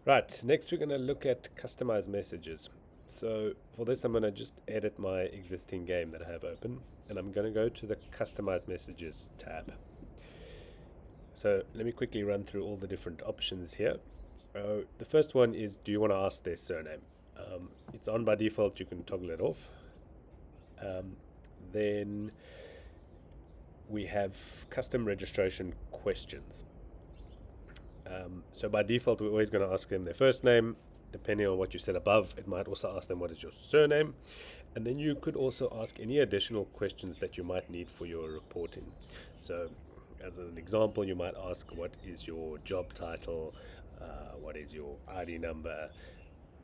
Right, next we're going to look at customize messages. So for this, I'm going to just edit my existing game that I have open, and I'm going to go to the customize messages tab. So let me quickly run through all the different options here. So the first one is, do you want to ask their surname? It's on by default, you can toggle it off. Then we have custom registration questions. So by default, we're always going to ask them their first name. Depending on what you set above, it might also ask them what is your surname. And then you could also ask any additional questions that you might need for your reporting. So as an example, you might ask what is your job title, what is your ID number,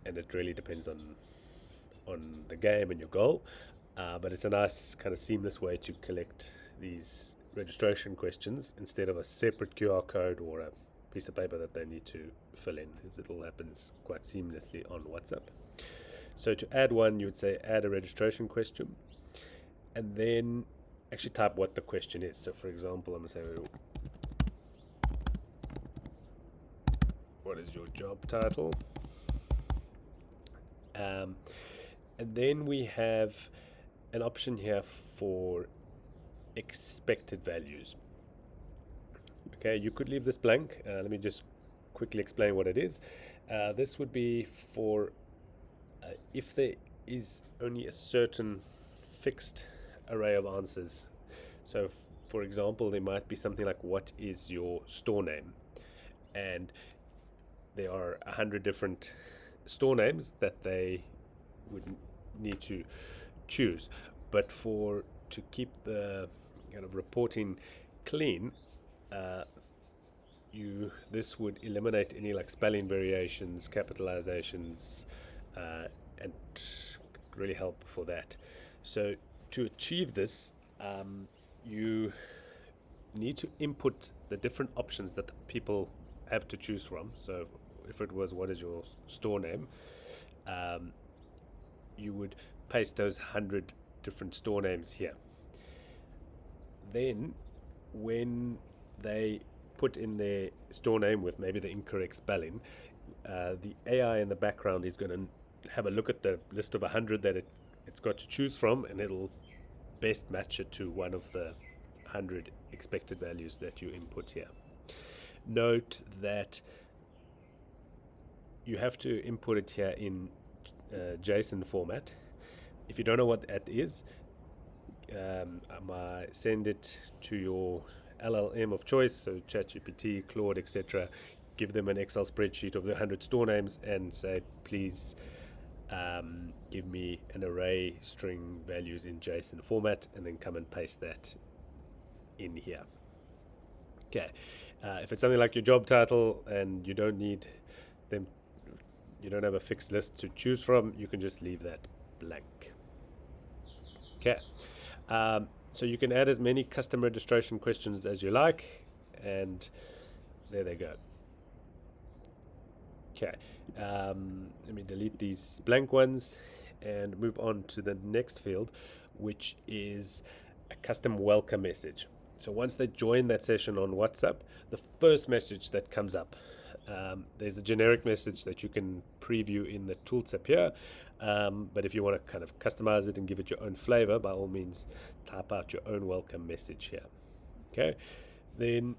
and it really depends on the game and your goal. But it's a nice kind of seamless way to collect these registration questions instead of a separate QR code or a piece of paper that they need to fill in, as it all happens quite seamlessly on WhatsApp. So to add one, you would say add a registration question, and then actually type what the question is. So for example, I'm going to say, what is your job title? And then we have an option here for expected values. Okay, you could leave this blank. Let me just quickly explain what it is. This would be for if there is only a certain fixed array of answers. So, for example, there might be something like, what is your store name? And there are 100 different store names that they would need to choose. But to keep the kind of reporting clean, this would eliminate any like spelling variations, capitalizations, and really help for that. So to achieve this, you need to input the different options that the people have to choose from. So if it was what is your store name, you would paste those 100 different store names here. Then when they put in their store name with maybe the incorrect spelling, the AI in the background is going to have a look at the list of 100 that it's got to choose from, and it'll best match it to one of the 100 expected values that you input here. Note that you have to input it here in JSON format. If you don't know what that is, send it to your LLM of choice, so ChatGPT, Claude, etc. Give them an Excel spreadsheet of the 100 store names and say, please give me an array string values in JSON format, and then come and paste that in here. Okay, if it's something like your job title and you don't need them, you don't have a fixed list to choose from, you can just leave that blank. Okay. So you can add as many custom registration questions as you like, and there they go. Okay, let me delete these blank ones and move on to the next field, which is a custom welcome message. So once they join that session on WhatsApp, the first message that comes up, there's a generic message that you can preview in the tooltip here, but if you want to kind of customize it and give it your own flavor, by all means type out your own welcome message here. Okay, then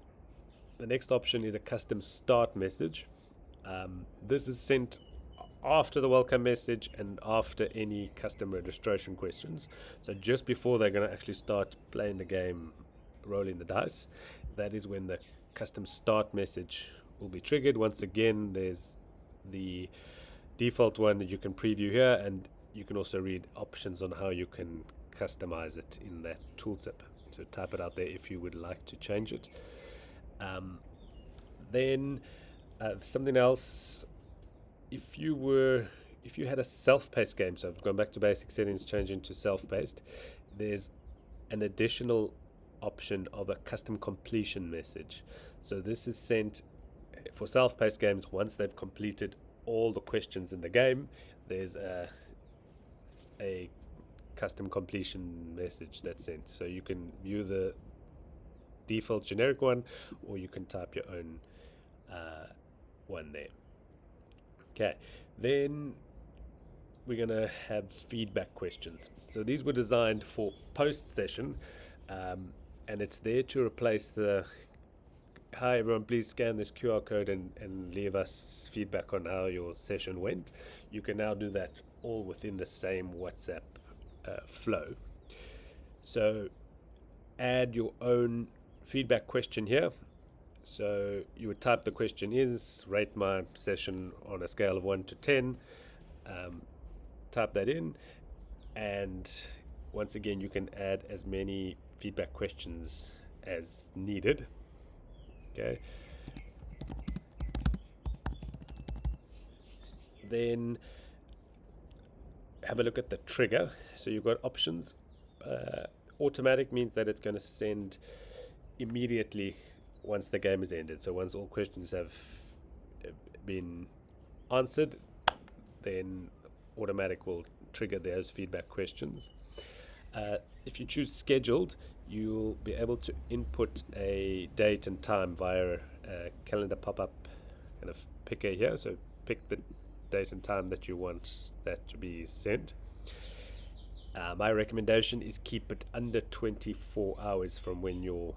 the next option is a custom start message. This is sent after the welcome message and after any custom registration questions, so just before they're going to actually start playing the game, rolling the dice. That is when the custom start message will be triggered. Once again, there's the default one that you can preview here, and you can also read options on how you can customize it in that tooltip. So type it out there if you would like to change it. Then something else, if you had a self-paced game, so I've gone back to basic settings, changing to self-paced, there's an additional option of a custom completion message. So this is sent for self-paced games once they've completed all the questions in the game. There's a custom completion message that's sent. So you can view the default generic one, or you can type your own one there. Okay, then we're going to have feedback questions. So these were designed for post session, and it's there to replace the hi everyone, please scan this QR code and leave us feedback on how your session went. You can now do that all within the same WhatsApp flow. So add your own feedback question here. So you would type the question is, rate my session on a scale of 1 to 10. Type that in, and once again you can add as many feedback questions as needed. Okay. Then have a look at the trigger. So you've got options. Automatic means that it's going to send immediately once the game is ended. So once all questions have been answered, then automatic will trigger those feedback questions. If you choose scheduled, you'll be able to input a date and time via a calendar pop-up kind of picker here. So pick the date and time that you want that to be sent. My recommendation is keep it under 24 hours from when your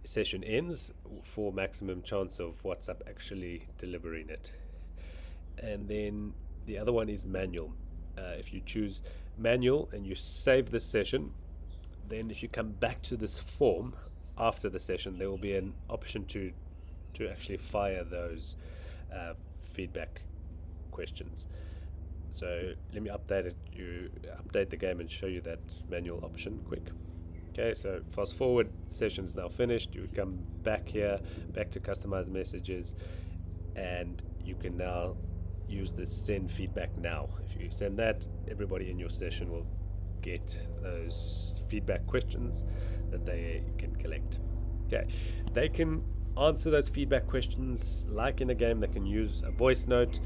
session ends for maximum chance of WhatsApp actually delivering it. And then the other one is manual. If you choose manual and you save the session, then if you come back to this form after the session, there will be an option to actually fire those feedback questions. So let me update the game and show you that manual option quick. Okay, so fast forward, session's now finished. You would come back here, back to customize messages, and you can now use the send feedback now. If you send that, everybody in your session will get those feedback questions that they can collect. Okay, they can answer those feedback questions like in a game. They can use a voice note,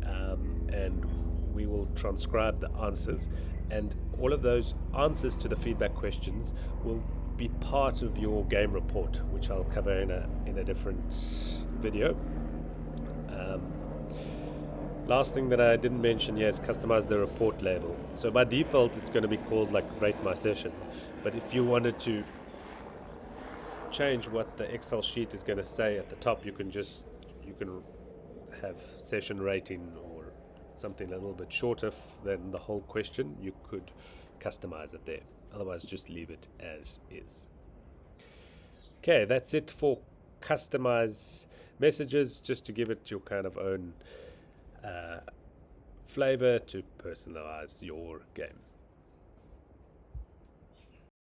and we will transcribe the answers, and all of those answers to the feedback questions will be part of your game report, which I'll cover in a different video. Last thing that I didn't mention here is customize the report label. So by default it's going to be called like rate my session, but if you wanted to change what the Excel sheet is going to say at the top, you can have session rating or something a little bit shorter than the whole question. You could customize it there. Otherwise, just leave it as is. Okay, that's it for customize messages, just to give it your kind of own flavor to personalize your game.